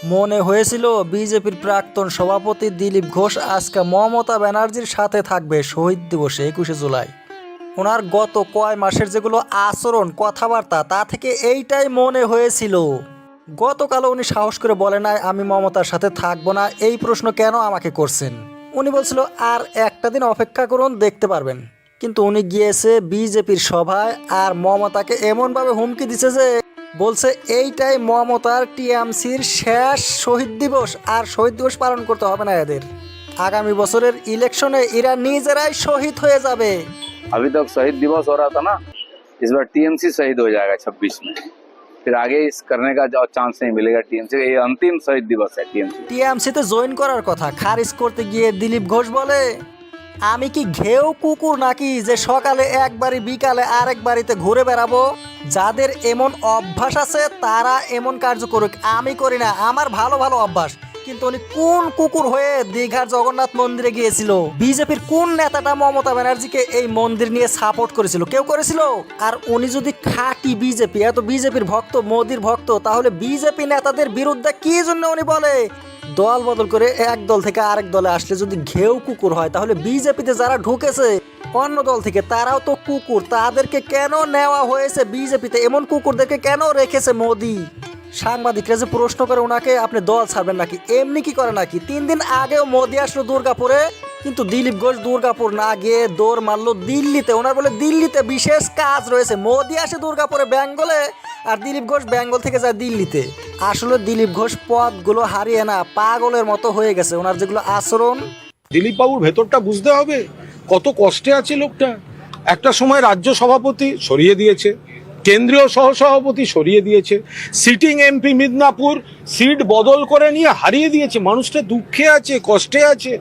মনে হয়েছিল বিজেপির প্রাক্তন সভাপতি দিলীপ ঘোষ আজকে মমতা ব্যানার্জির সাথে থাকবে শহীদ দিবসে 21শে জুলাই। ওনার গত কয় মাসের যেগুলো আচরণ কথাবার্তা তা থেকে এইটাই মনে হয়েছিল। গতকালও উনি সাহস করে বলে নাই আমি মমতার সাথে থাকবো না, এই প্রশ্ন কেন আমাকে করছেন। উনি বলছিল আর একটা দিন অপেক্ষা করুন দেখতে পারবেন, কিন্তু উনি গিয়েছে বিজেপির সভায় আর মমতাকে এমনভাবে হুমকি দিছে যে বলছে এইটাই মমতার টিএমসির শেষ শহীদ দিবস, আর শহীদ দিবস পালন করতে হবে না এদের। আগামী বছরের ইলেকশনে এরা নিজেরাই শহীদ হয়ে যাবে। अभी तक शहीद दिवस हो रहा था ना, इस बार टीएमसी शहीद हो जाएगा 26 में। फिर आगे इस करने का जो चांस नहीं मिलेगा टीएमसी का। ये अंतिम शहीद दिवस है टीएमसी। টিএমসিতে জয়েন করার কথা খারিজ করতে গিয়ে দিলীপ ঘোষ বলে আমি কি ঘেউ কুকুর নাকি যে সকালে এক বাড়ি বিকালে আরেক বাড়িতে ঘুরে বেড়াবো। যাদের এমন অভ্যাস আছে তারা এমন কার্য করুক, আমি করি না, আমার ভালো ভালো অভ্যাস। কিন্তু উনি কোন কুকুর হয়ে দীঘার জগন্নাথ মন্দিরে গিয়েছিল? বিজেপির কোন নেতাটা মমতা ব্যানার্জিকে এই মন্দির নিয়ে সাপোর্ট করেছিল? কেউ করেছিল? আর উনি যদি খাঁটি বিজেপি, এত বিজেপির ভক্ত, মোদির ভক্ত, তাহলে বিজেপি নেতাদের বিরুদ্ধে কি জন্য উনি বলে? দল বদল করে এক দল থেকে আরেক দলে আসলে যদি ঘেউ কুকুর হয়, তাহলে বিজেপিতে যারা ঢুকেছে অন্য দল থেকে তারাও তো কুকুর। তাদেরকে কেন নেওয়া হয়েছে বিজেপিতে? এমন কুকুরদেরকে কেন রেখেছে মোদি? সাংবাদিকরা যে প্রশ্ন করে ওনাকে আপনি দল ছাড়বেন নাকি, এমনি কি করে নাকি? 3 দিন আগেও মোদি আসলো দুর্গাপুরে, কিন্তু দিলীপ ঘোষ দুর্গাপুর না গিয়ে দৌড় মারলো দিল্লিতে। ওনার বলে দিল্লিতে বিশেষ কাজ রয়েছে। মোদি আসে দুর্গাপুরে বেঙ্গলে, আর দিলীপ ঘোষ বেঙ্গল থেকে যায় দিল্লিতে। আসলে দিলীপ ঘোষ পদগুলো হারিয়ে না পাগলের মতো হয়ে গেছে ওনার যেগুলো আচরণ। দিলীপ বাবুর ভেতরটা বুঝতে হবে, কত কষ্টে আছে লোকটা। একটা সময় রাজ্য সভাপতি সরিয়ে দিয়েছে, কেন্দ্রীয় সহসভাপতি সরিয়ে দিয়েছে, সিটিং এমপি মিদনাপুর সিট বদল করে নিয়ে হারিয়ে দিয়েছে। মানুষটা দুঃখে আছে, কষ্টে আছে।